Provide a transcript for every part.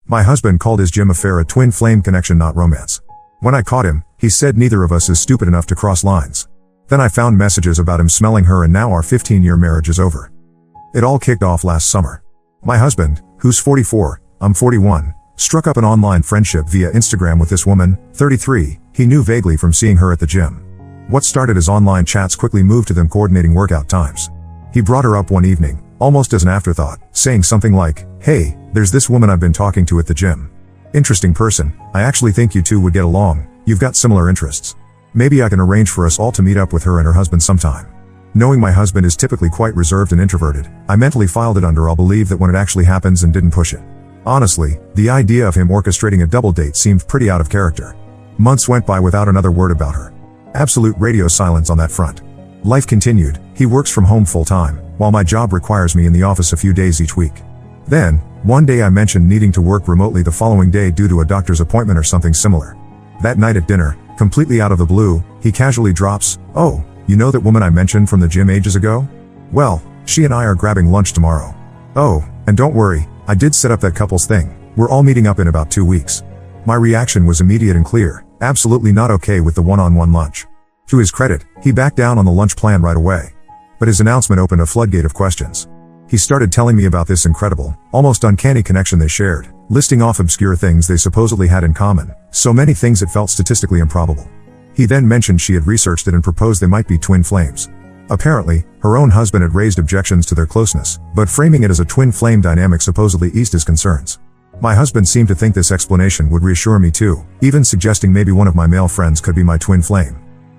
My husband called his gym affair a twin flame connection, not romance. When I caught him, he said neither of us is stupid enough to cross lines. Then I found messages about him smelling her, and now our 15-year marriage is over. It all kicked off last summer. My husband, who's 44, I'm 41, struck up an online friendship via Instagram with this woman, 33, he knew vaguely from seeing her at the gym. What started as online chats quickly moved to them coordinating workout times. He brought her up one evening, almost as an afterthought, saying something like, "Hey, there's this woman I've been talking to at the gym. Interesting person, I actually think you two would get along, you've got similar interests. Maybe I can arrange for us all to meet up with her and her husband sometime." Knowing my husband is typically quite reserved and introverted, I mentally filed it under I'll believe that when it actually happens and didn't push it. Honestly, the idea of him orchestrating a double date seemed pretty out of character. Months went by without another word about her. Absolute radio silence on that front. Life continued, he works from home full-time, while my job requires me in the office a few days each week. Then, one day I mentioned needing to work remotely the following day due to a doctor's appointment or something similar. That night at dinner, completely out of the blue, he casually drops, "Oh, you know that woman I mentioned from the gym ages ago? Well, she and I are grabbing lunch tomorrow. Oh, and don't worry, I did set up that couples thing, we're all meeting up in about 2 weeks." My reaction was immediate and clear, absolutely not okay with the one-on-one lunch. To his credit, he backed down on the lunch plan right away. But his announcement opened a floodgate of questions. He started telling me about this incredible, almost uncanny connection they shared, listing off obscure things they supposedly had in common, so many things it felt statistically improbable. He then mentioned she had researched it and proposed they might be twin flames. Apparently, her own husband had raised objections to their closeness, but framing it as a twin flame dynamic supposedly eased his concerns. My husband seemed to think this explanation would reassure me too, even suggesting maybe one of my male friends could be my twin flame.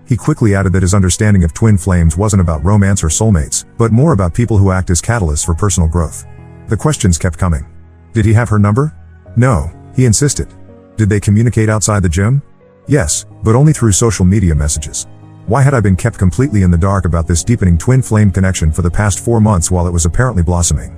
He quickly added that his understanding of twin flames wasn't about romance or soulmates, but more about people who act as catalysts for personal growth. The questions kept coming. Did he have her number? No, he insisted. Did they communicate outside the gym? Yes, but only through social media messages. Why had I been kept completely in the dark about this deepening twin flame connection for the past 4 months while it was apparently blossoming?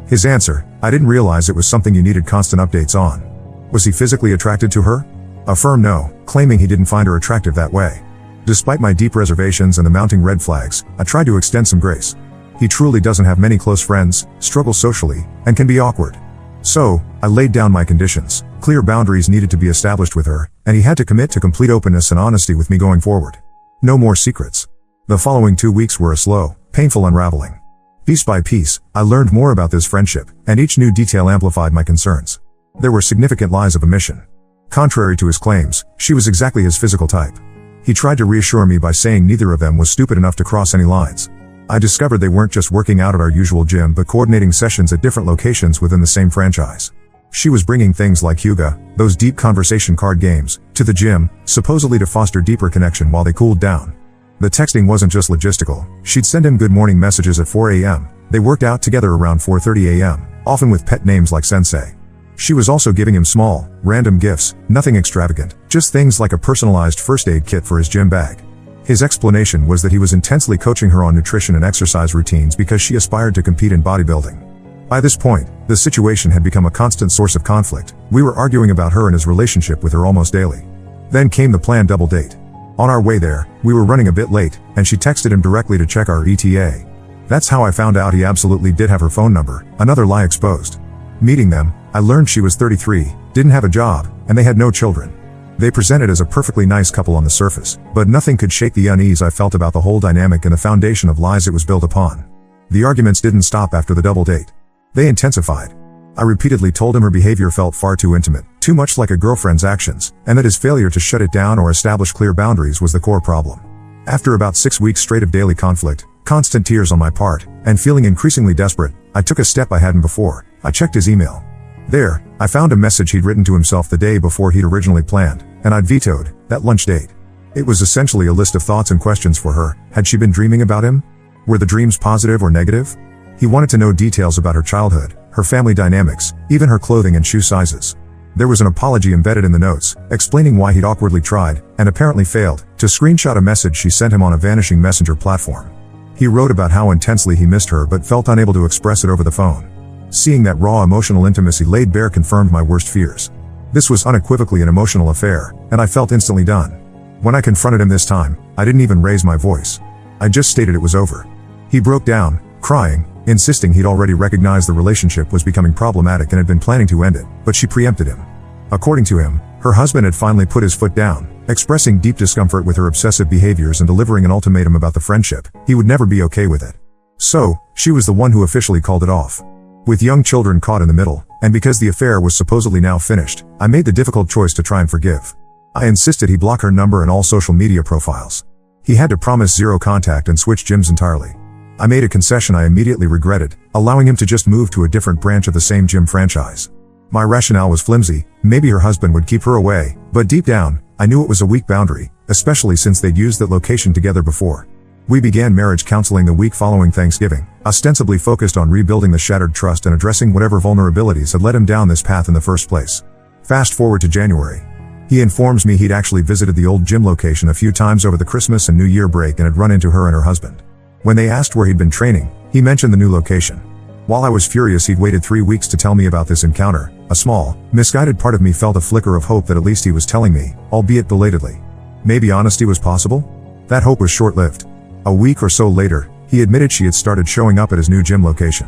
His answer, I didn't realize it was something you needed constant updates on. Was he physically attracted to her? A firm no, claiming he didn't find her attractive that way. Despite my deep reservations and the mounting red flags, I tried to extend some grace. He truly doesn't have many close friends, struggles socially, and can be awkward. So, I laid down my conditions. Clear boundaries needed to be established with her, and he had to commit to complete openness and honesty with me going forward. No more secrets. The following 2 weeks were a slow, painful unraveling. Piece by piece, I learned more about this friendship, and each new detail amplified my concerns. There were significant lies of omission. Contrary to his claims, she was exactly his physical type. He tried to reassure me by saying neither of them was stupid enough to cross any lines. I discovered they weren't just working out at our usual gym but coordinating sessions at different locations within the same franchise. She was bringing things like Hyuga, those deep conversation card games, to the gym, supposedly to foster deeper connection while they cooled down. The texting wasn't just logistical. She'd send him good morning messages at 4 a.m. They worked out together around 4:30 a.m., often with pet names like Sensei. She was also giving him small, random gifts, nothing extravagant, just things like a personalized first aid kit for his gym bag. His explanation was that he was intensely coaching her on nutrition and exercise routines because she aspired to compete in bodybuilding. By this point, the situation had become a constant source of conflict. We were arguing about her and his relationship with her almost daily. Then came the planned double date. On our way there, we were running a bit late, and she texted him directly to check our ETA. That's how I found out he absolutely did have her phone number, another lie exposed. Meeting them, I learned she was 33, didn't have a job, and they had no children. They presented as a perfectly nice couple on the surface, but nothing could shake the unease I felt about the whole dynamic and the foundation of lies it was built upon. The arguments didn't stop after the double date. They intensified. I repeatedly told him her behavior felt far too intimate, too much like a girlfriend's actions, and that his failure to shut it down or establish clear boundaries was the core problem. After about 6 weeks straight of daily conflict, constant tears on my part, and feeling increasingly desperate, I took a step I hadn't before. I checked his email. There, I found a message he'd written to himself the day before he'd originally planned, and I'd vetoed that lunch date. It was essentially a list of thoughts and questions for her. Had she been dreaming about him? Were the dreams positive or negative? He wanted to know details about her childhood, her family dynamics, even her clothing and shoe sizes. There was an apology embedded in the notes, explaining why he'd awkwardly tried, and apparently failed, to screenshot a message she sent him on a vanishing messenger platform. He wrote about how intensely he missed her but felt unable to express it over the phone. Seeing that raw emotional intimacy laid bare confirmed my worst fears. This was unequivocally an emotional affair, and I felt instantly done. When I confronted him this time, I didn't even raise my voice. I just stated it was over. He broke down, crying, insisting he'd already recognized the relationship was becoming problematic and had been planning to end it, but she preempted him. According to him, her husband had finally put his foot down, expressing deep discomfort with her obsessive behaviors and delivering an ultimatum about the friendship. He would never be okay with it. So, she was the one who officially called it off. With young children caught in the middle, and because the affair was supposedly now finished, I made the difficult choice to try and forgive. I insisted he block her number and all social media profiles. He had to promise zero contact and switch gyms entirely. I made a concession I immediately regretted, allowing him to just move to a different branch of the same gym franchise. My rationale was flimsy, maybe her husband would keep her away, but deep down, I knew it was a weak boundary, especially since they'd used that location together before. We began marriage counseling the week following Thanksgiving, ostensibly focused on rebuilding the shattered trust and addressing whatever vulnerabilities had led him down this path in the first place. Fast forward to January. He informs me he'd actually visited the old gym location a few times over the Christmas and New Year break and had run into her and her husband. When they asked where he'd been training, he mentioned the new location. While I was furious he'd waited 3 weeks to tell me about this encounter, a small, misguided part of me felt a flicker of hope that at least he was telling me, albeit belatedly. Maybe honesty was possible? That hope was short-lived. A week or so later, he admitted she had started showing up at his new gym location.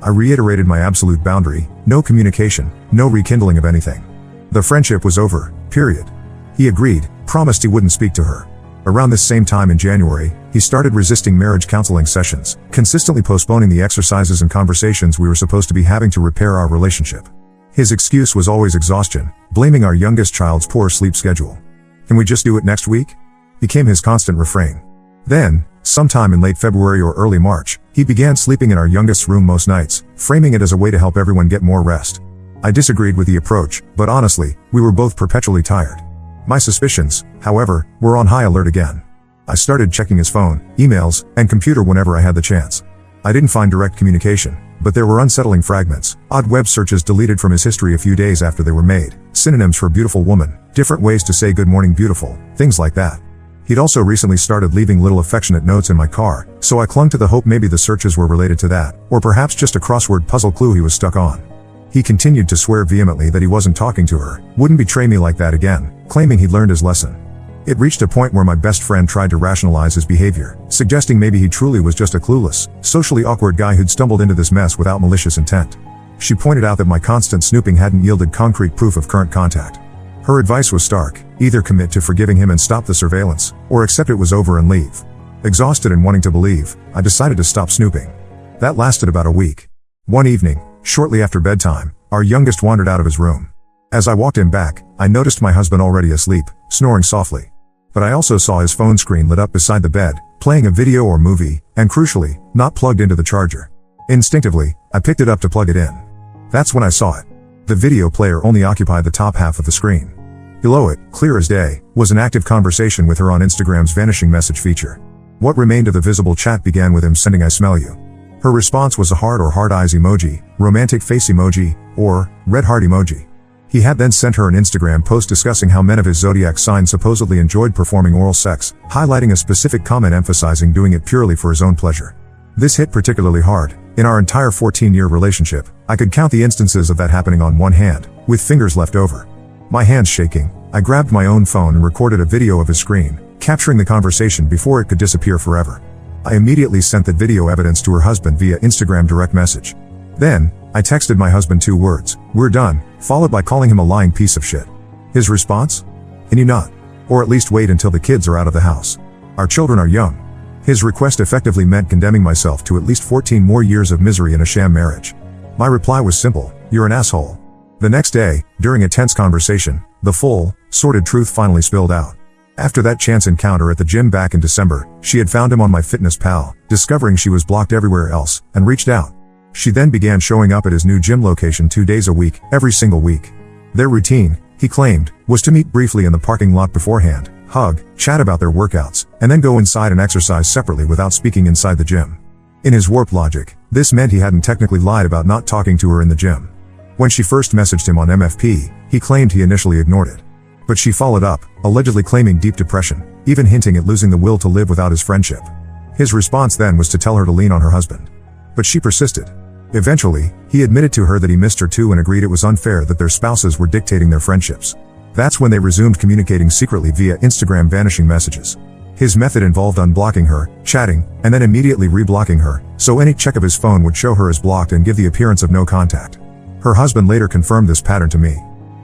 I reiterated my absolute boundary, no communication, no rekindling of anything. The friendship was over, period. He agreed, promised he wouldn't speak to her. Around this same time in January, he started resisting marriage counseling sessions, consistently postponing the exercises and conversations we were supposed to be having to repair our relationship. His excuse was always exhaustion, blaming our youngest child's poor sleep schedule. "Can we just do it next week?" became his constant refrain. Then, sometime in late February or early March, he began sleeping in our youngest's room most nights, framing it as a way to help everyone get more rest. I disagreed with the approach, but honestly, we were both perpetually tired. My suspicions, however, were on high alert again. I started checking his phone, emails, and computer whenever I had the chance. I didn't find direct communication, but there were unsettling fragments, odd web searches deleted from his history a few days after they were made, synonyms for beautiful woman, different ways to say good morning beautiful, things like that. He'd also recently started leaving little affectionate notes in my car, so I clung to the hope maybe the searches were related to that, or perhaps just a crossword puzzle clue he was stuck on. He continued to swear vehemently that he wasn't talking to her, wouldn't betray me like that again, claiming he'd learned his lesson. It reached a point where my best friend tried to rationalize his behavior, suggesting maybe he truly was just a clueless, socially awkward guy who'd stumbled into this mess without malicious intent. She pointed out that my constant snooping hadn't yielded concrete proof of current contact. Her advice was stark, either commit to forgiving him and stop the surveillance, or accept it was over and leave. Exhausted and wanting to believe, I decided to stop snooping. That lasted about a week. One evening, shortly after bedtime, our youngest wandered out of his room. As I walked him back, I noticed my husband already asleep, snoring softly. But I also saw his phone screen lit up beside the bed, playing a video or movie, and crucially, not plugged into the charger. Instinctively, I picked it up to plug it in. That's when I saw it. The video player only occupied the top half of the screen. Below it, clear as day, was an active conversation with her on Instagram's vanishing message feature. What remained of the visible chat began with him sending "I smell you." Her response was a heart or hard eyes emoji, romantic face emoji, or red heart emoji. He had then sent her an Instagram post discussing how men of his zodiac sign supposedly enjoyed performing oral sex, highlighting a specific comment emphasizing doing it purely for his own pleasure. This hit particularly hard. In our entire 14-year relationship, I could count the instances of that happening on one hand, with fingers left over. My hands shaking, I grabbed my own phone and recorded a video of his screen, capturing the conversation before it could disappear forever. I immediately sent that video evidence to her husband via Instagram direct message. Then, I texted my husband 2 words, "We're done," followed by calling him a lying piece of shit. His response? "Can you not? Or at least wait until the kids are out of the house. Our children are young." His request effectively meant condemning myself to at least 14 more years of misery in a sham marriage. My reply was simple: "You're an asshole." The next day, during a tense conversation, the full, sordid truth finally spilled out. After that chance encounter at the gym back in December, she had found him on MyFitnessPal, discovering she was blocked everywhere else, and reached out. She then began showing up at his new gym location 2 days a week, every single week. Their routine, he claimed, was to meet briefly in the parking lot beforehand, hug, chat about their workouts, and then go inside and exercise separately without speaking inside the gym. In his warped logic, this meant he hadn't technically lied about not talking to her in the gym. When she first messaged him on MFP, he claimed he initially ignored it. But she followed up, allegedly claiming deep depression, even hinting at losing the will to live without his friendship. His response then was to tell her to lean on her husband. But she persisted. Eventually, he admitted to her that he missed her too and agreed it was unfair that their spouses were dictating their friendships. That's when they resumed communicating secretly via Instagram vanishing messages. His method involved unblocking her, chatting, and then immediately reblocking her, so any check of his phone would show her as blocked and give the appearance of no contact. Her husband later confirmed this pattern to me.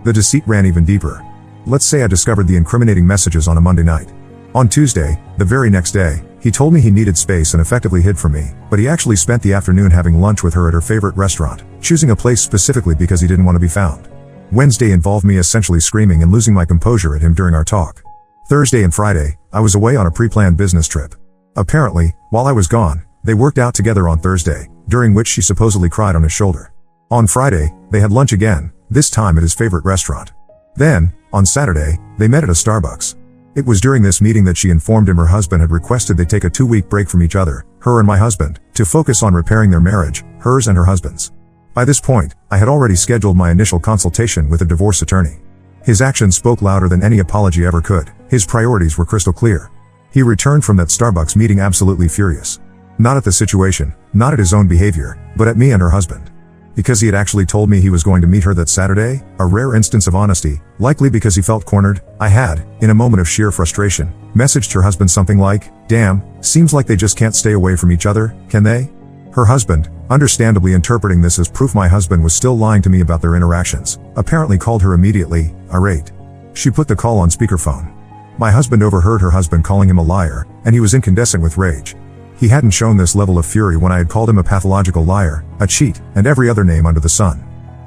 The deceit ran even deeper. Let's say I discovered the incriminating messages on a Monday night. On Tuesday, the very next day, he told me he needed space and effectively hid from me, but he actually spent the afternoon having lunch with her at her favorite restaurant, choosing a place specifically because he didn't want to be found. Wednesday involved me essentially screaming and losing my composure at him during our talk. Thursday and Friday, I was away on a pre-planned business trip. Apparently, while I was gone, they worked out together on Thursday, during which she supposedly cried on his shoulder. On Friday, they had lunch again, this time at his favorite restaurant. Then, on Saturday, they met at a Starbucks. It was during this meeting that she informed him her husband had requested they take a 2-week break from each other, her and my husband, to focus on repairing their marriage, hers and her husband's. By this point, I had already scheduled my initial consultation with a divorce attorney. His actions spoke louder than any apology ever could. His priorities were crystal clear. He returned from that Starbucks meeting absolutely furious. Not at the situation, not at his own behavior, but at me and her husband. Because he had actually told me he was going to meet her that Saturday, a rare instance of honesty, likely because he felt cornered, I had, in a moment of sheer frustration, messaged her husband something like, "Damn, seems like they just can't stay away from each other, can they?" Her husband, understandably interpreting this as proof my husband was still lying to me about their interactions, apparently called her immediately, irate. She put the call on speakerphone. My husband overheard her husband calling him a liar, and he was incandescent with rage. He hadn't shown this level of fury when I had called him a pathological liar, a cheat, and every other name under the sun.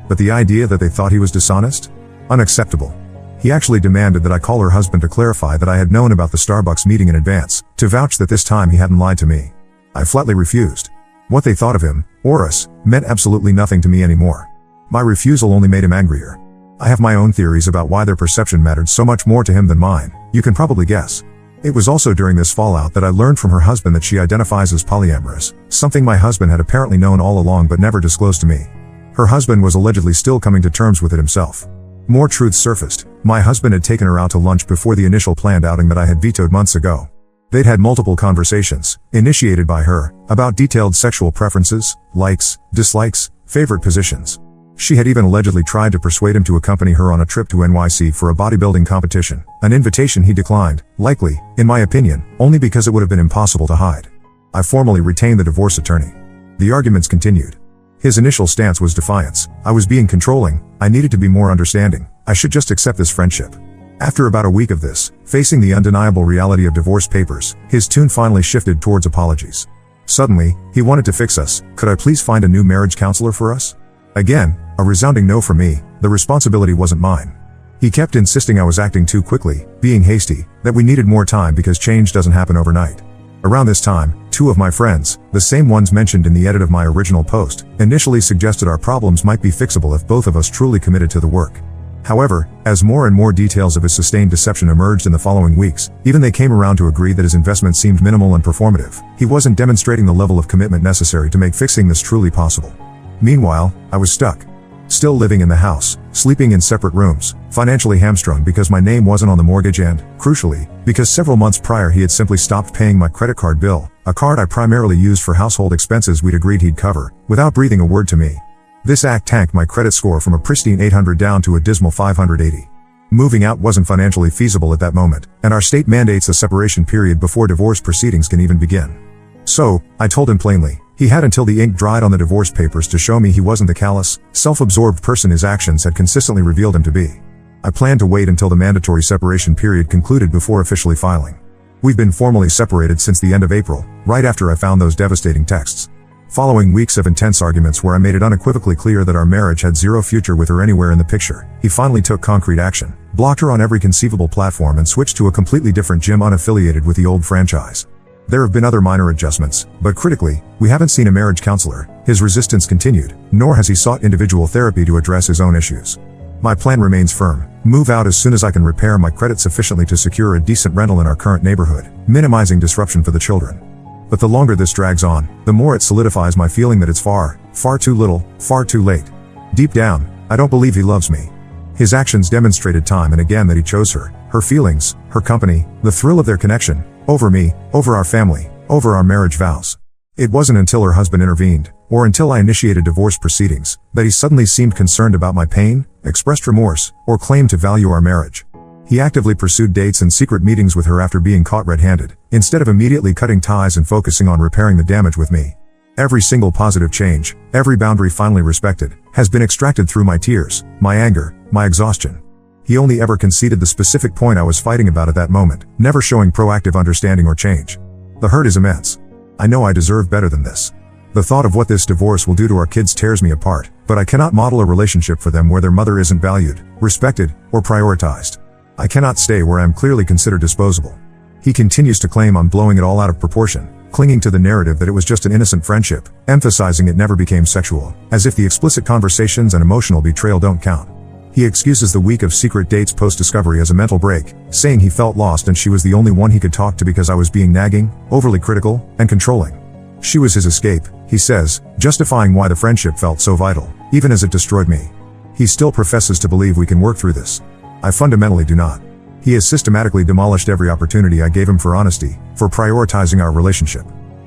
But the idea that they thought he was dishonest? Unacceptable. He actually demanded that I call her husband to clarify that I had known about the Starbucks meeting in advance, to vouch that this time he hadn't lied to me. I flatly refused. What they thought of him, or us, meant absolutely nothing to me anymore. My refusal only made him angrier. I have my own theories about why their perception mattered so much more to him than mine, you can probably guess. It was also during this fallout that I learned from her husband that she identifies as polyamorous, something my husband had apparently known all along but never disclosed to me. Her husband was allegedly still coming to terms with it himself. More truths surfaced. My husband had taken her out to lunch before the initial planned outing that I had vetoed months ago. They'd had multiple conversations, initiated by her, about detailed sexual preferences, likes, dislikes, favorite positions. She had even allegedly tried to persuade him to accompany her on a trip to NYC for a bodybuilding competition, an invitation he declined, likely, in my opinion, only because it would have been impossible to hide. I formally retained the divorce attorney. The arguments continued. His initial stance was defiance. I was being controlling, I needed to be more understanding, I should just accept this friendship. After about a week of this, facing the undeniable reality of divorce papers, his tune finally shifted towards apologies. Suddenly, he wanted to fix us. Could I please find a new marriage counselor for us? Again, a resounding no from me. The responsibility wasn't mine. He kept insisting I was acting too quickly, being hasty, that we needed more time because change doesn't happen overnight. Around this time, 2 of my friends, the same ones mentioned in the edit of my original post, initially suggested our problems might be fixable if both of us truly committed to the work. However, as more and more details of his sustained deception emerged in the following weeks, even they came around to agree that his investment seemed minimal and performative. He wasn't demonstrating the level of commitment necessary to make fixing this truly possible. Meanwhile, I was stuck. Still living in the house, sleeping in separate rooms, financially hamstrung because my name wasn't on the mortgage and, crucially, because several months prior he had simply stopped paying my credit card bill, a card I primarily used for household expenses we'd agreed he'd cover, without breathing a word to me. This act tanked my credit score from a pristine 800 down to a dismal 580. Moving out wasn't financially feasible at that moment, and our state mandates a separation period before divorce proceedings can even begin. So, I told him plainly, he had until the ink dried on the divorce papers to show me he wasn't the callous, self-absorbed person his actions had consistently revealed him to be. I planned to wait until the mandatory separation period concluded before officially filing. We've been formally separated since the end of April, right after I found those devastating texts. Following weeks of intense arguments where I made it unequivocally clear that our marriage had zero future with her anywhere in the picture, he finally took concrete action, blocked her on every conceivable platform and switched to a completely different gym unaffiliated with the old franchise. There have been other minor adjustments, but critically, we haven't seen a marriage counselor. His resistance continued, nor has he sought individual therapy to address his own issues. My plan remains firm: move out as soon as I can repair my credit sufficiently to secure a decent rental in our current neighborhood, minimizing disruption for the children. But the longer this drags on, the more it solidifies my feeling that it's far too little, far too late. Deep down, I don't believe he loves me. His actions demonstrated time and again that he chose her feelings, her company, the thrill of their connection, over me, over our family, over our marriage vows. It wasn't until her husband intervened, or until I initiated divorce proceedings, that he suddenly seemed concerned about my pain, expressed remorse, or claimed to value our marriage. He actively pursued dates and secret meetings with her after being caught red-handed, instead of immediately cutting ties and focusing on repairing the damage with me. Every single positive change, every boundary finally respected, has been extracted through my tears, my anger, my exhaustion. He only ever conceded the specific point I was fighting about at that moment, never showing proactive understanding or change. The hurt is immense. I know I deserve better than this. The thought of what this divorce will do to our kids tears me apart, but I cannot model a relationship for them where their mother isn't valued, respected, or prioritized. I cannot stay where I am clearly considered disposable. He continues to claim I'm blowing it all out of proportion, clinging to the narrative that it was just an innocent friendship, emphasizing it never became sexual, as if the explicit conversations and emotional betrayal don't count. He excuses the week of secret dates post-discovery as a mental break, saying he felt lost and she was the only one he could talk to because I was being nagging, overly critical, and controlling. She was his escape, he says, justifying why the friendship felt so vital, even as it destroyed me. He still professes to believe we can work through this. I fundamentally do not. He has systematically demolished every opportunity I gave him for honesty, for prioritizing our relationship.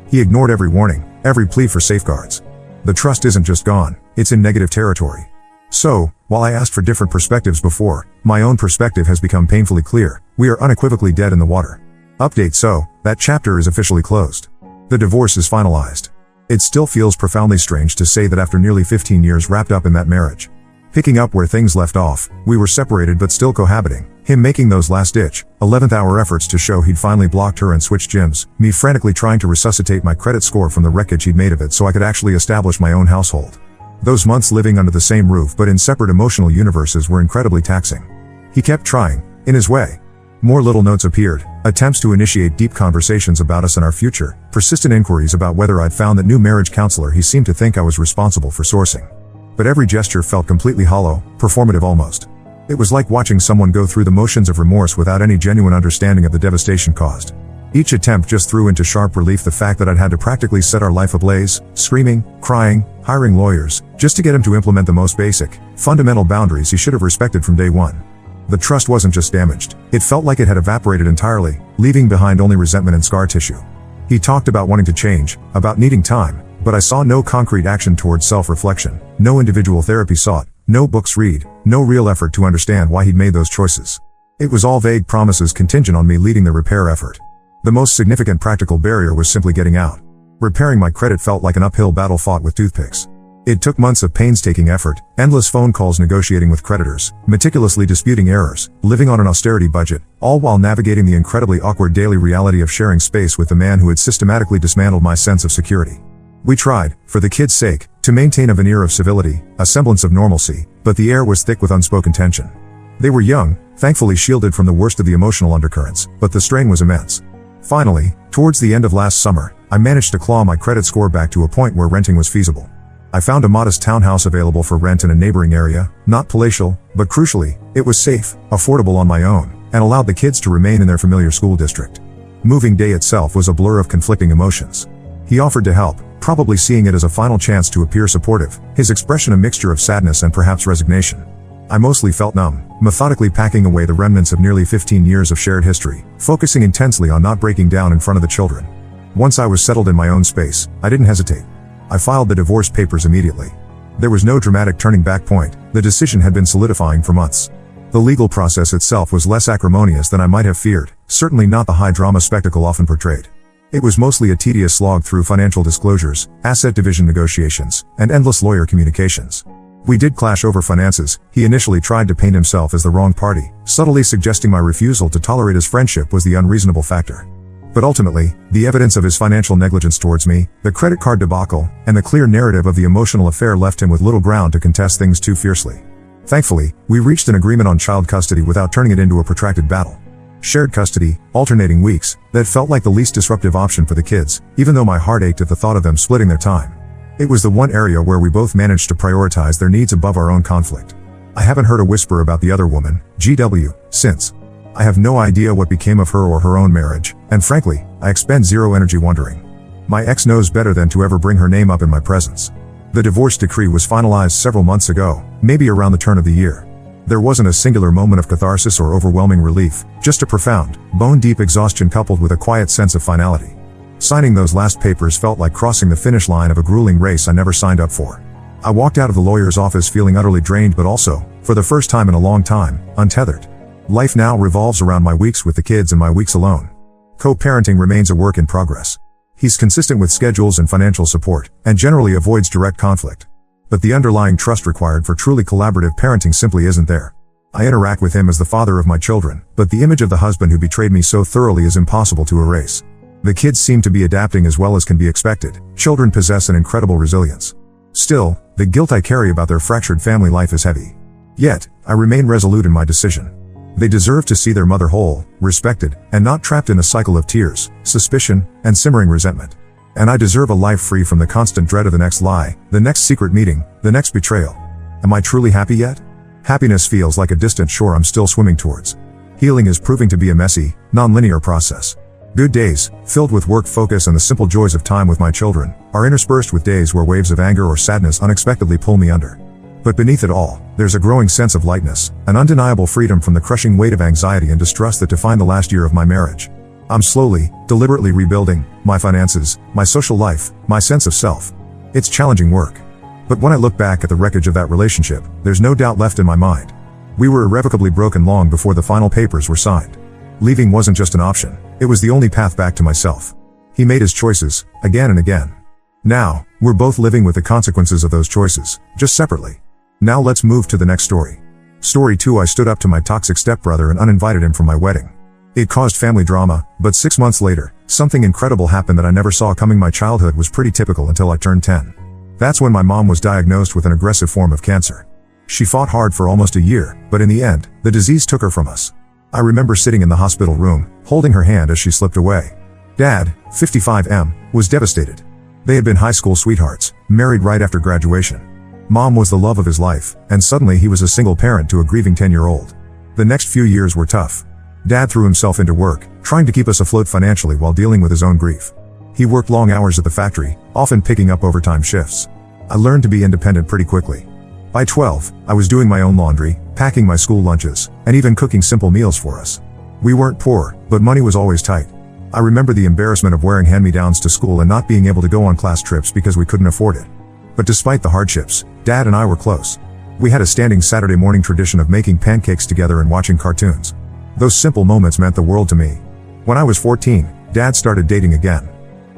He ignored every warning, every plea for safeguards. The trust isn't just gone, it's in negative territory. So, while I asked for different perspectives before, my own perspective has become painfully clear. We are unequivocally dead in the water. Update: so, that chapter is officially closed. The divorce is finalized. It still feels profoundly strange to say that after nearly 15 years wrapped up in that marriage. Picking up where things left off, we were separated but still cohabiting, him making those last-ditch, 11th-hour efforts to show he'd finally blocked her and switched gyms, me frantically trying to resuscitate my credit score from the wreckage he'd made of it so I could actually establish my own household. Those months living under the same roof but in separate emotional universes were incredibly taxing. He kept trying, in his way. More little notes appeared, attempts to initiate deep conversations about us and our future, persistent inquiries about whether I'd found that new marriage counselor he seemed to think I was responsible for sourcing. But every gesture felt completely hollow, performative almost. It was like watching someone go through the motions of remorse without any genuine understanding of the devastation caused. Each attempt just threw into sharp relief the fact that I'd had to practically set our life ablaze, screaming, crying, hiring lawyers, just to get him to implement the most basic, fundamental boundaries he should have respected from day one. The trust wasn't just damaged, it felt like it had evaporated entirely, leaving behind only resentment and scar tissue. He talked about wanting to change, about needing time, but I saw no concrete action towards self-reflection, no individual therapy sought, no books read, no real effort to understand why he'd made those choices. It was all vague promises contingent on me leading the repair effort. The most significant practical barrier was simply getting out. Repairing my credit felt like an uphill battle fought with toothpicks. It took months of painstaking effort, endless phone calls negotiating with creditors, meticulously disputing errors, living on an austerity budget, all while navigating the incredibly awkward daily reality of sharing space with the man who had systematically dismantled my sense of security. We tried, for the kids' sake, to maintain a veneer of civility, a semblance of normalcy, but the air was thick with unspoken tension. They were young, thankfully shielded from the worst of the emotional undercurrents, but the strain was immense. Finally, towards the end of last summer, I managed to claw my credit score back to a point where renting was feasible. I found a modest townhouse available for rent in a neighboring area, not palatial, but crucially, it was safe, affordable on my own, and allowed the kids to remain in their familiar school district. Moving day itself was a blur of conflicting emotions. He offered to help, probably seeing it as a final chance to appear supportive, his expression a mixture of sadness and perhaps resignation. I mostly felt numb, methodically packing away the remnants of nearly 15 years of shared history, focusing intensely on not breaking down in front of the children. Once I was settled in my own space, I didn't hesitate. I filed the divorce papers immediately. There was no dramatic turning back point, the decision had been solidifying for months. The legal process itself was less acrimonious than I might have feared, certainly not the high-drama spectacle often portrayed. It was mostly a tedious slog through financial disclosures, asset division negotiations, and endless lawyer communications. We did clash over finances. He initially tried to paint himself as the wrong party, subtly suggesting my refusal to tolerate his friendship was the unreasonable factor. But ultimately, the evidence of his financial negligence towards me, the credit card debacle, and the clear narrative of the emotional affair left him with little ground to contest things too fiercely. Thankfully, we reached an agreement on child custody without turning it into a protracted battle. Shared custody, alternating weeks, that felt like the least disruptive option for the kids, even though my heart ached at the thought of them splitting their time. It was the one area where we both managed to prioritize their needs above our own conflict. I haven't heard a whisper about the other woman, GW, since. I have no idea what became of her or her own marriage, and frankly, I expend zero energy wondering. My ex knows better than to ever bring her name up in my presence. The divorce decree was finalized several months ago, maybe around the turn of the year. There wasn't a singular moment of catharsis or overwhelming relief, just a profound, bone-deep exhaustion coupled with a quiet sense of finality. Signing those last papers felt like crossing the finish line of a grueling race I never signed up for. I walked out of the lawyer's office feeling utterly drained but also, for the first time in a long time, untethered. Life now revolves around my weeks with the kids and my weeks alone. Co-parenting remains a work in progress. He's consistent with schedules and financial support, and generally avoids direct conflict. But the underlying trust required for truly collaborative parenting simply isn't there. I interact with him as the father of my children, but the image of the husband who betrayed me so thoroughly is impossible to erase. The kids seem to be adapting as well as can be expected. Children possess an incredible resilience. Still, the guilt I carry about their fractured family life is heavy. Yet, I remain resolute in my decision. They deserve to see their mother whole, respected, and not trapped in a cycle of tears, suspicion, and simmering resentment. And I deserve a life free from the constant dread of the next lie, the next secret meeting, the next betrayal. Am I truly happy yet? Happiness feels like a distant shore I'm still swimming towards. Healing is proving to be a messy, non-linear process. Good days, filled with work focus and the simple joys of time with my children, are interspersed with days where waves of anger or sadness unexpectedly pull me under. But beneath it all, there's a growing sense of lightness, an undeniable freedom from the crushing weight of anxiety and distrust that defined the last year of my marriage. I'm slowly, deliberately rebuilding my finances, my social life, my sense of self. It's challenging work. But when I look back at the wreckage of that relationship, there's no doubt left in my mind. We were irrevocably broken long before the final papers were signed. Leaving wasn't just an option, it was the only path back to myself. He made his choices, again and again. Now, we're both living with the consequences of those choices, just separately. Now let's move to the next story. Story 2. I stood up to my toxic stepbrother and uninvited him from my wedding. It caused family drama, but 6 months later, something incredible happened that I never saw coming. My childhood was pretty typical until I turned 10. That's when my mom was diagnosed with an aggressive form of cancer. She fought hard for almost a year, but in the end, the disease took her from us. I remember sitting in the hospital room, holding her hand as she slipped away. Dad, 55M, was devastated. They had been high school sweethearts, married right after graduation. Mom was the love of his life, and suddenly he was a single parent to a grieving 10-year-old. The next few years were tough. Dad threw himself into work, trying to keep us afloat financially while dealing with his own grief. He worked long hours at the factory, often picking up overtime shifts. I learned to be independent pretty quickly. By 12, I was doing my own laundry, packing my school lunches, and even cooking simple meals for us. We weren't poor, but money was always tight. I remember the embarrassment of wearing hand-me-downs to school and not being able to go on class trips because we couldn't afford it. But despite the hardships, Dad and I were close. We had a standing Saturday morning tradition of making pancakes together and watching cartoons. Those simple moments meant the world to me. When I was 14, Dad started dating again.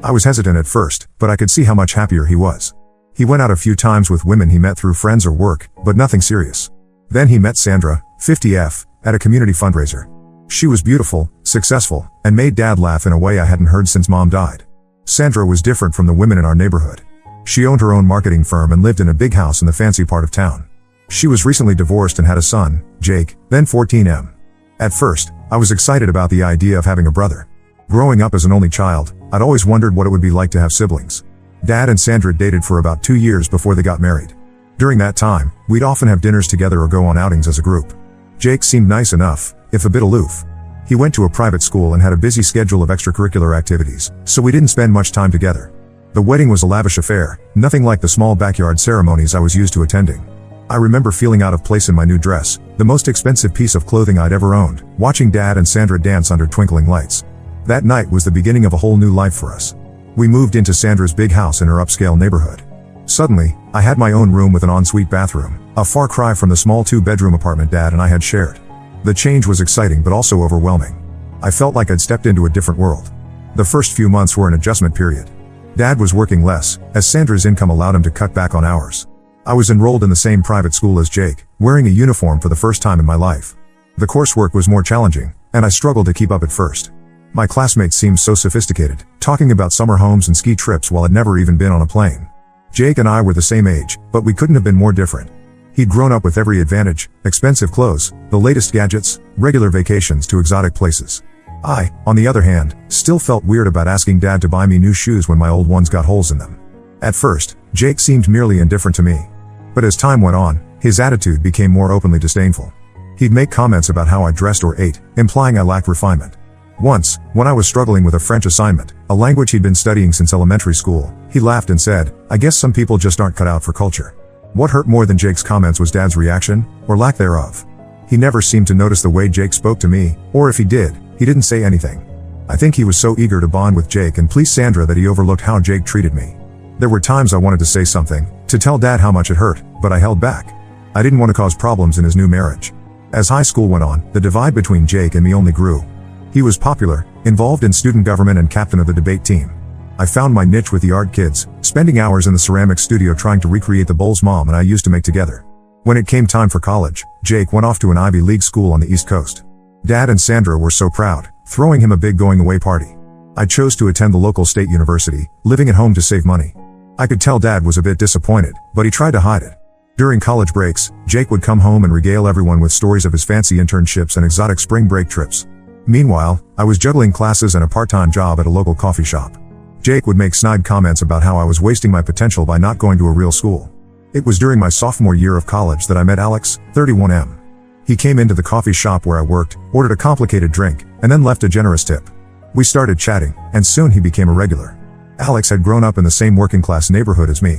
I was hesitant at first, but I could see how much happier he was. He went out a few times with women he met through friends or work, but nothing serious. Then he met Sandra, 50F, at a community fundraiser. She was beautiful, successful, and made Dad laugh in a way I hadn't heard since Mom died. Sandra was different from the women in our neighborhood. She owned her own marketing firm and lived in a big house in the fancy part of town. She was recently divorced and had a son, Jake, then 14M. At first, I was excited about the idea of having a brother. Growing up as an only child, I'd always wondered what it would be like to have siblings. Dad and Sandra dated for about 2 years before they got married. During that time, we'd often have dinners together or go on outings as a group. Jake seemed nice enough, if a bit aloof. He went to a private school and had a busy schedule of extracurricular activities, so we didn't spend much time together. The wedding was a lavish affair, nothing like the small backyard ceremonies I was used to attending. I remember feeling out of place in my new dress, the most expensive piece of clothing I'd ever owned, watching Dad and Sandra dance under twinkling lights. That night was the beginning of a whole new life for us. We moved into Sandra's big house in her upscale neighborhood. Suddenly, I had my own room with an ensuite bathroom, a far cry from the small 2-bedroom apartment Dad and I had shared. The change was exciting but also overwhelming. I felt like I'd stepped into a different world. The first few months were an adjustment period. Dad was working less, as Sandra's income allowed him to cut back on hours. I was enrolled in the same private school as Jake, wearing a uniform for the first time in my life. The coursework was more challenging, and I struggled to keep up at first. My classmates seemed so sophisticated, talking about summer homes and ski trips while I'd never even been on a plane. Jake and I were the same age, but we couldn't have been more different. He'd grown up with every advantage, expensive clothes, the latest gadgets, regular vacations to exotic places. I, on the other hand, still felt weird about asking Dad to buy me new shoes when my old ones got holes in them. At first, Jake seemed merely indifferent to me. But as time went on, his attitude became more openly disdainful. He'd make comments about how I dressed or ate, implying I lacked refinement. Once, when I was struggling with a French assignment, a language he'd been studying since elementary school, he laughed and said, "I guess some people just aren't cut out for culture." What hurt more than Jake's comments was Dad's reaction, or lack thereof. He never seemed to notice the way Jake spoke to me, or if he did, he didn't say anything. I think he was so eager to bond with Jake and please Sandra that he overlooked how Jake treated me. There were times I wanted to say something, to tell Dad how much it hurt, but I held back. I didn't want to cause problems in his new marriage. As high school went on, the divide between Jake and me only grew. He was popular, involved in student government and captain of the debate team. I found my niche with the art kids, spending hours in the ceramics studio trying to recreate the bowls Mom and I used to make together. When it came time for college, Jake went off to an Ivy League school on the East Coast. Dad and Sandra were so proud, throwing him a big going-away party. I chose to attend the local state university, living at home to save money. I could tell Dad was a bit disappointed, but he tried to hide it. During college breaks, Jake would come home and regale everyone with stories of his fancy internships and exotic spring break trips. Meanwhile, I was juggling classes and a part-time job at a local coffee shop. Jake would make snide comments about how I was wasting my potential by not going to a real school. It was during my sophomore year of college that I met Alex, 31M. He came into the coffee shop where I worked, ordered a complicated drink, and then left a generous tip. We started chatting, and soon he became a regular. Alex had grown up in the same working-class neighborhood as me.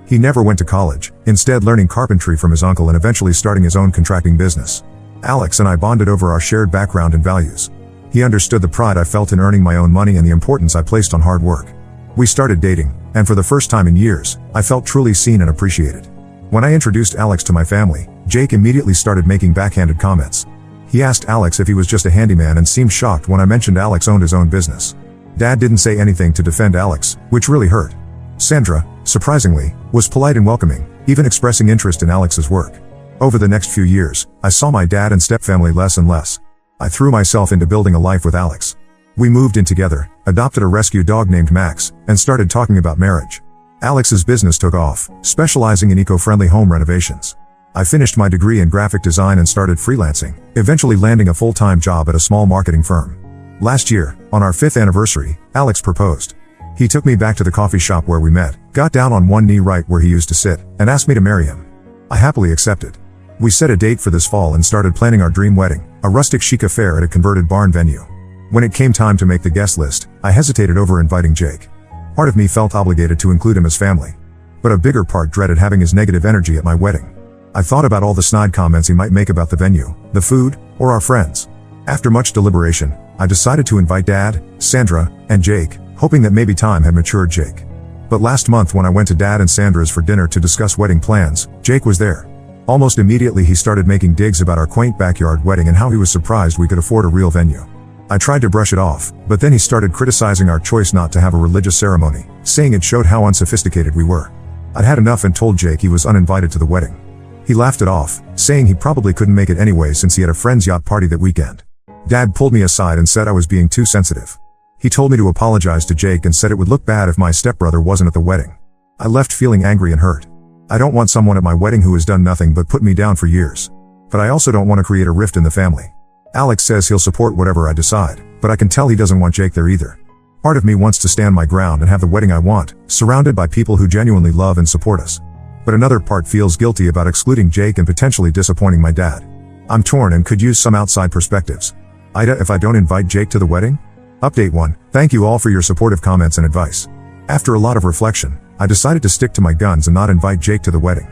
He never went to college, instead learning carpentry from his uncle and eventually starting his own contracting business. Alex and I bonded over our shared background and values. He understood the pride I felt in earning my own money and the importance I placed on hard work. We started dating, and for the first time in years, I felt truly seen and appreciated. When I introduced Alex to my family, Jake immediately started making backhanded comments. He asked Alex if he was just a handyman and seemed shocked when I mentioned Alex owned his own business. Dad didn't say anything to defend Alex, which really hurt. Sandra, surprisingly, was polite and welcoming, even expressing interest in Alex's work. Over the next few years, I saw my dad and stepfamily less and less. I threw myself into building a life with Alex. We moved in together, adopted a rescue dog named Max, and started talking about marriage. Alex's business took off, specializing in eco-friendly home renovations. I finished my degree in graphic design and started freelancing, eventually landing a full-time job at a small marketing firm. Last year, on our 5th anniversary, Alex proposed. He took me back to the coffee shop where we met, got down on one knee right where he used to sit, and asked me to marry him. I happily accepted. We set a date for this fall and started planning our dream wedding, a rustic chic affair at a converted barn venue. When it came time to make the guest list, I hesitated over inviting Jake. Part of me felt obligated to include him as family. But a bigger part dreaded having his negative energy at my wedding. I thought about all the snide comments he might make about the venue, the food, or our friends. After much deliberation, I decided to invite Dad, Sandra, and Jake, hoping that maybe time had matured Jake. But last month when I went to Dad and Sandra's for dinner to discuss wedding plans, Jake was there. Almost immediately he started making digs about our quaint backyard wedding and how he was surprised we could afford a real venue. I tried to brush it off, but then he started criticizing our choice not to have a religious ceremony, saying it showed how unsophisticated we were. I'd had enough and told Jake he was uninvited to the wedding. He laughed it off, saying he probably couldn't make it anyway since he had a friend's yacht party that weekend. Dad pulled me aside and said I was being too sensitive. He told me to apologize to Jake and said it would look bad if my stepbrother wasn't at the wedding. I left feeling angry and hurt. I don't want someone at my wedding who has done nothing but put me down for years. But I also don't want to create a rift in the family. Alex says he'll support whatever I decide, but I can tell he doesn't want Jake there either. Part of me wants to stand my ground and have the wedding I want, surrounded by people who genuinely love and support us. But another part feels guilty about excluding Jake and potentially disappointing my dad. I'm torn and could use some outside perspectives. Ida, if I don't invite Jake to the wedding? Update 1. Thank you all for your supportive comments and advice. After a lot of reflection, I decided to stick to my guns and not invite Jake to the wedding.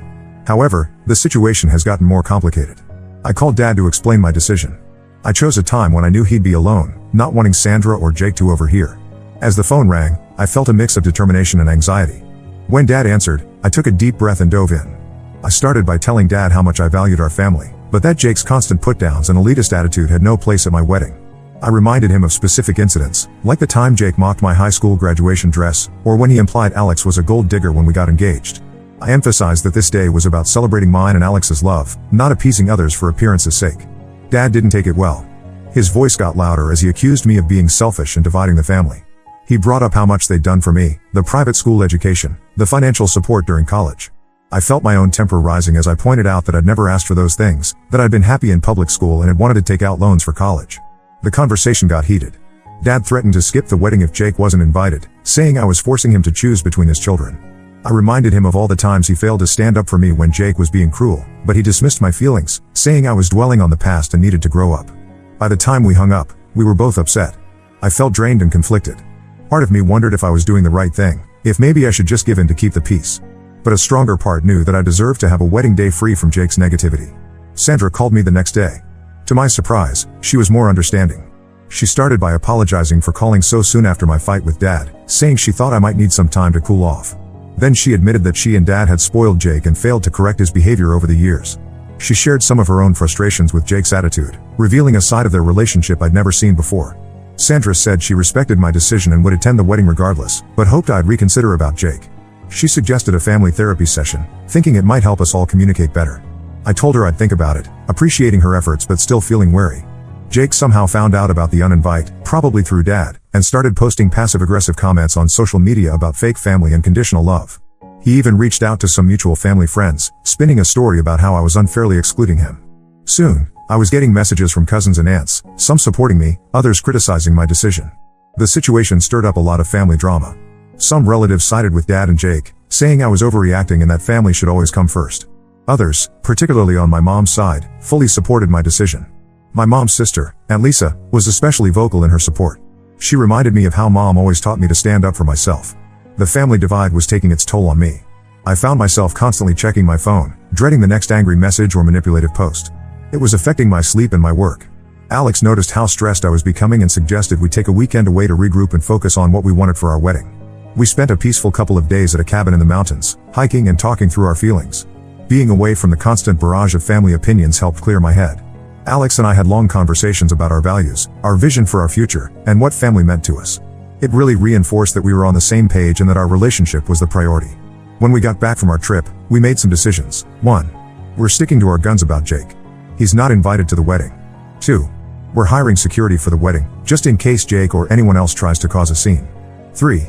However, the situation has gotten more complicated. I called Dad to explain my decision. I chose a time when I knew he'd be alone, not wanting Sandra or Jake to overhear. As the phone rang, I felt a mix of determination and anxiety. When Dad answered, I took a deep breath and dove in. I started by telling Dad how much I valued our family, but that Jake's constant put-downs and elitist attitude had no place at my wedding. I reminded him of specific incidents, like the time Jake mocked my high school graduation dress, or when he implied Alex was a gold digger when we got engaged. I emphasized that this day was about celebrating mine and Alex's love, not appeasing others for appearance's sake. Dad didn't take it well. His voice got louder as he accused me of being selfish and dividing the family. He brought up how much they'd done for me, the private school education, the financial support during college. I felt my own temper rising as I pointed out that I'd never asked for those things, that I'd been happy in public school and had wanted to take out loans for college. The conversation got heated. Dad threatened to skip the wedding if Jake wasn't invited, saying I was forcing him to choose between his children. I reminded him of all the times he failed to stand up for me when Jake was being cruel, but he dismissed my feelings, saying I was dwelling on the past and needed to grow up. By the time we hung up, we were both upset. I felt drained and conflicted. Part of me wondered if I was doing the right thing, if maybe I should just give in to keep the peace. But a stronger part knew that I deserved to have a wedding day free from Jake's negativity. Sandra called me the next day. To my surprise, she was more understanding. She started by apologizing for calling so soon after my fight with Dad, saying she thought I might need some time to cool off. Then she admitted that she and Dad had spoiled Jake and failed to correct his behavior over the years. She shared some of her own frustrations with Jake's attitude, revealing a side of their relationship I'd never seen before. Sandra said she respected my decision and would attend the wedding regardless, but hoped I'd reconsider about Jake. She suggested a family therapy session, thinking it might help us all communicate better. I told her I'd think about it, appreciating her efforts but still feeling wary. Jake somehow found out about the uninvite, probably through Dad, and started posting passive-aggressive comments on social media about fake family and conditional love. He even reached out to some mutual family friends, spinning a story about how I was unfairly excluding him. Soon, I was getting messages from cousins and aunts, some supporting me, others criticizing my decision. The situation stirred up a lot of family drama. Some relatives sided with Dad and Jake, saying I was overreacting and that family should always come first. Others, particularly on my mom's side, fully supported my decision. My mom's sister, Aunt Lisa, was especially vocal in her support. She reminded me of how Mom always taught me to stand up for myself. The family divide was taking its toll on me. I found myself constantly checking my phone, dreading the next angry message or manipulative post. It was affecting my sleep and my work. Alex noticed how stressed I was becoming and suggested we take a weekend away to regroup and focus on what we wanted for our wedding. We spent a peaceful couple of days at a cabin in the mountains, hiking and talking through our feelings. Being away from the constant barrage of family opinions helped clear my head. Alex and I had long conversations about our values, our vision for our future, and what family meant to us. It really reinforced that we were on the same page and that our relationship was the priority. When we got back from our trip, we made some decisions. 1. We're sticking to our guns about Jake. He's not invited to the wedding. 2. We're hiring security for the wedding, just in case Jake or anyone else tries to cause a scene. 3.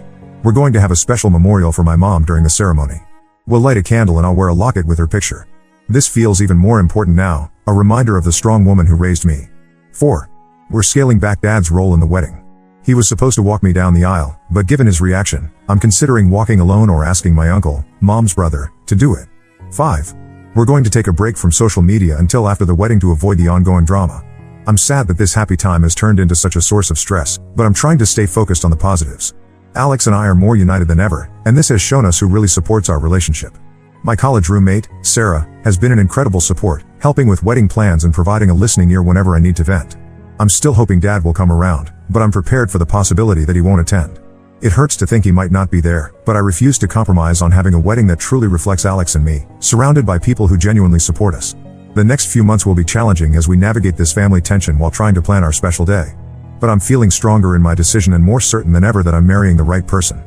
We're going to have a special memorial for my mom during the ceremony. We'll light a candle and I'll wear a locket with her picture. This feels even more important now, a reminder of the strong woman who raised me. 4. We're scaling back Dad's role in the wedding. He was supposed to walk me down the aisle, but given his reaction, I'm considering walking alone or asking my uncle, Mom's brother, to do it. 5. We're going to take a break from social media until after the wedding to avoid the ongoing drama. I'm sad that this happy time has turned into such a source of stress, but I'm trying to stay focused on the positives. Alex and I are more united than ever, and this has shown us who really supports our relationship. My college roommate, Sarah, has been an incredible support, helping with wedding plans and providing a listening ear whenever I need to vent. I'm still hoping Dad will come around, but I'm prepared for the possibility that he won't attend. It hurts to think he might not be there, but I refuse to compromise on having a wedding that truly reflects Alex and me, surrounded by people who genuinely support us. The next few months will be challenging as we navigate this family tension while trying to plan our special day. But I'm feeling stronger in my decision and more certain than ever that I'm marrying the right person.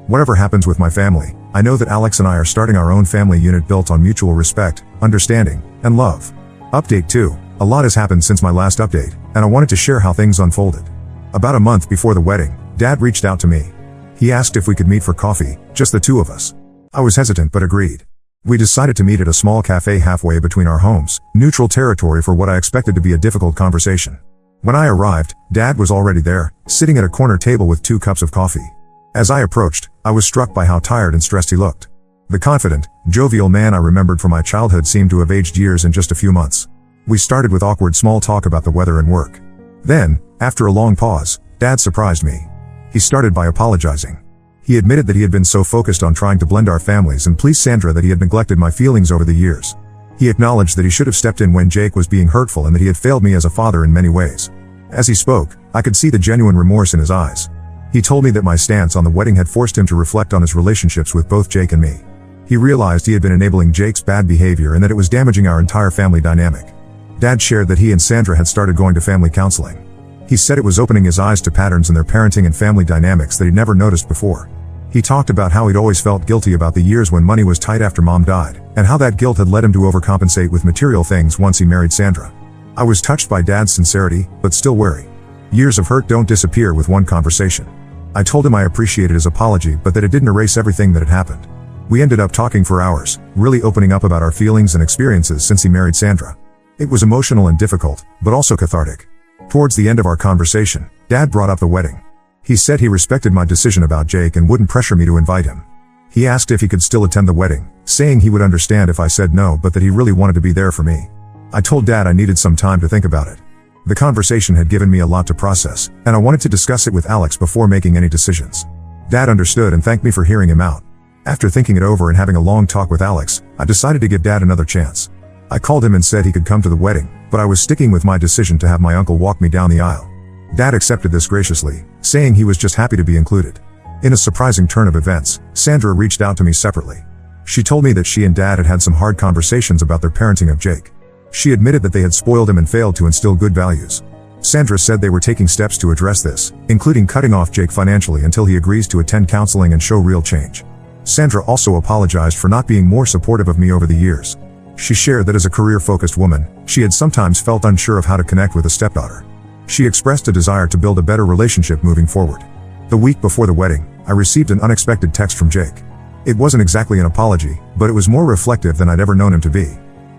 Whatever happens with my family, I know that Alex and I are starting our own family unit built on mutual respect, understanding, and love. Update 2. A lot has happened since my last update, and I wanted to share how things unfolded. About a month before the wedding, Dad reached out to me. He asked if we could meet for coffee, just the two of us. I was hesitant but agreed. We decided to meet at a small cafe halfway between our homes, neutral territory for what I expected to be a difficult conversation. When I arrived, Dad was already there, sitting at a corner table with 2 cups of coffee. As I approached, I was struck by how tired and stressed he looked. The confident, jovial man I remembered from my childhood seemed to have aged years in just a few months. We started with awkward small talk about the weather and work. Then, after a long pause, Dad surprised me. He started by apologizing. He admitted that he had been so focused on trying to blend our families and please Sandra that he had neglected my feelings over the years. He acknowledged that he should have stepped in when Jake was being hurtful and that he had failed me as a father in many ways. As he spoke, I could see the genuine remorse in his eyes. He told me that my stance on the wedding had forced him to reflect on his relationships with both Jake and me. He realized he had been enabling Jake's bad behavior and that it was damaging our entire family dynamic. Dad shared that he and Sandra had started going to family counseling. He said it was opening his eyes to patterns in their parenting and family dynamics that he'd never noticed before. He talked about how he'd always felt guilty about the years when money was tight after Mom died, and how that guilt had led him to overcompensate with material things once he married Sandra. I was touched by Dad's sincerity, but still wary. Years of hurt don't disappear with one conversation. I told him I appreciated his apology but that it didn't erase everything that had happened. We ended up talking for hours, really opening up about our feelings and experiences since he married Sandra. It was emotional and difficult, but also cathartic. Towards the end of our conversation, Dad brought up the wedding. He said he respected my decision about Jake and wouldn't pressure me to invite him. He asked if he could still attend the wedding, saying he would understand if I said no but that he really wanted to be there for me. I told Dad I needed some time to think about it. The conversation had given me a lot to process, and I wanted to discuss it with Alex before making any decisions. Dad understood and thanked me for hearing him out. After thinking it over and having a long talk with Alex, I decided to give Dad another chance. I called him and said he could come to the wedding, but I was sticking with my decision to have my uncle walk me down the aisle. Dad accepted this graciously, saying he was just happy to be included. In a surprising turn of events, Sandra reached out to me separately. She told me that she and Dad had had some hard conversations about their parenting of Jake. She admitted that they had spoiled him and failed to instill good values. Sandra said they were taking steps to address this, including cutting off Jake financially until he agrees to attend counseling and show real change. Sandra also apologized for not being more supportive of me over the years. She shared that as a career-focused woman, she had sometimes felt unsure of how to connect with a stepdaughter. She expressed a desire to build a better relationship moving forward. The week before the wedding, I received an unexpected text from Jake. It wasn't exactly an apology, but it was more reflective than I'd ever known him to be.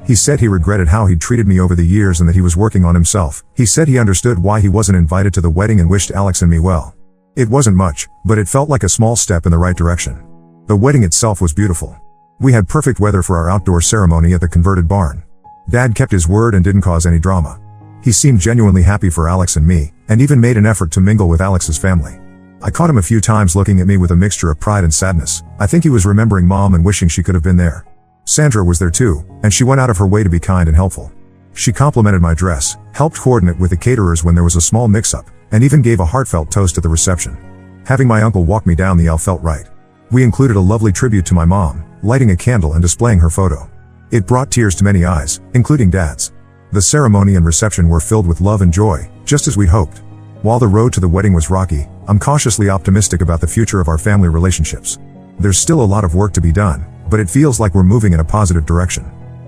He said he regretted how he'd treated me over the years and that he was working on himself. He said he understood why he wasn't invited to the wedding and wished Alex and me well. It wasn't much, but it felt like a small step in the right direction. The wedding itself was beautiful. We had perfect weather for our outdoor ceremony at the converted barn. Dad kept his word and didn't cause any drama. He seemed genuinely happy for Alex and me, and even made an effort to mingle with Alex's family. I caught him a few times looking at me with a mixture of pride and sadness. I think he was remembering Mom and wishing she could have been there. Sandra was there too, and she went out of her way to be kind and helpful. She complimented my dress, helped coordinate with the caterers when there was a small mix-up, and even gave a heartfelt toast at the reception. Having my uncle walk me down the aisle felt right. We included a lovely tribute to my mom, lighting a candle and displaying her photo. It brought tears to many eyes, including Dad's. The ceremony and reception were filled with love and joy, just as we'd hoped. While the road to the wedding was rocky, I'm cautiously optimistic about the future of our family relationships. There's still a lot of work to be done, but it feels like we're moving in a positive direction.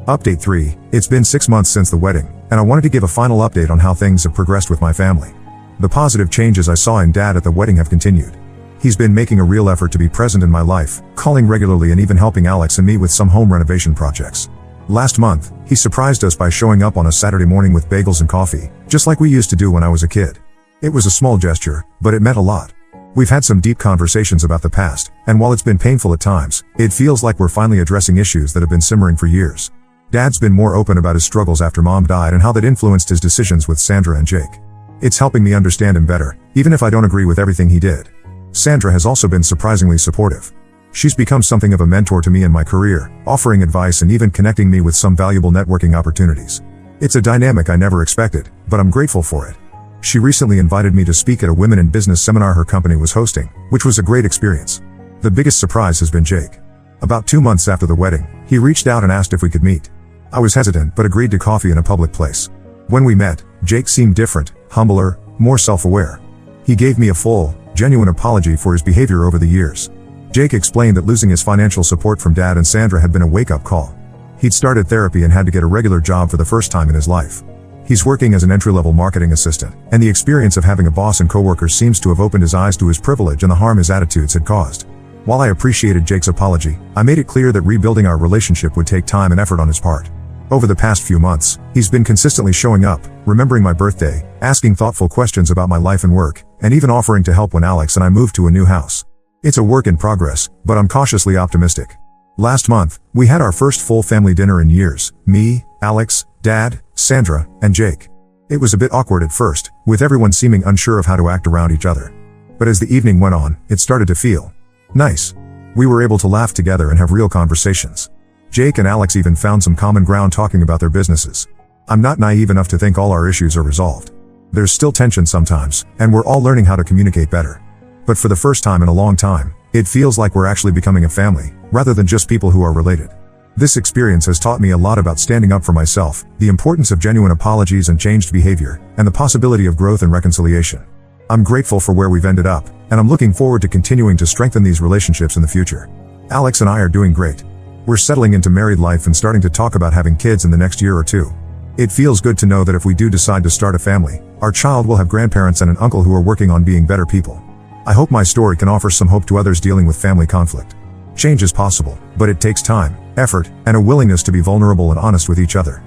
Update 3. It's been 6 months since the wedding, and I wanted to give a final update on how things have progressed with my family. The positive changes I saw in Dad at the wedding have continued. He's been making a real effort to be present in my life, calling regularly and even helping Alex and me with some home renovation projects. Last month, he surprised us by showing up on a Saturday morning with bagels and coffee, just like we used to do when I was a kid. It was a small gesture, but it meant a lot. We've had some deep conversations about the past, and while it's been painful at times, it feels like we're finally addressing issues that have been simmering for years. Dad's been more open about his struggles after Mom died and how that influenced his decisions with Sandra and Jake. It's helping me understand him better, even if I don't agree with everything he did. Sandra has also been surprisingly supportive. She's become something of a mentor to me in my career, offering advice and even connecting me with some valuable networking opportunities. It's a dynamic I never expected, but I'm grateful for it. She recently invited me to speak at a women in business seminar her company was hosting, which was a great experience. The biggest surprise has been Jake. About 2 months after the wedding, he reached out and asked if we could meet. I was hesitant but agreed to coffee in a public place. When we met, Jake seemed different, humbler, more self-aware. He gave me a full, genuine apology for his behavior over the years. Jake explained that losing his financial support from Dad and Sandra had been a wake-up call. He'd started therapy and had to get a regular job for the first time in his life. He's working as an entry-level marketing assistant, and the experience of having a boss and coworkers seems to have opened his eyes to his privilege and the harm his attitudes had caused. While I appreciated Jake's apology, I made it clear that rebuilding our relationship would take time and effort on his part. Over the past few months, he's been consistently showing up, remembering my birthday, asking thoughtful questions about my life and work, and even offering to help when Alex and I moved to a new house. It's a work in progress, but I'm cautiously optimistic. Last month, we had our first full family dinner in years, me, Alex, Dad, Sandra, and Jake. It was a bit awkward at first, with everyone seeming unsure of how to act around each other. But as the evening went on, it started to feel nice. We were able to laugh together and have real conversations. Jake and Alex even found some common ground talking about their businesses. I'm not naive enough to think all our issues are resolved. There's still tension sometimes, and we're all learning how to communicate better. But for the first time in a long time, it feels like we're actually becoming a family, rather than just people who are related. This experience has taught me a lot about standing up for myself, the importance of genuine apologies and changed behavior, and the possibility of growth and reconciliation. I'm grateful for where we've ended up, and I'm looking forward to continuing to strengthen these relationships in the future. Alex and I are doing great. We're settling into married life and starting to talk about having kids in the next year or two. It feels good to know that if we do decide to start a family, our child will have grandparents and an uncle who are working on being better people. I hope my story can offer some hope to others dealing with family conflict. Change is possible, but it takes time, effort, and a willingness to be vulnerable and honest with each other.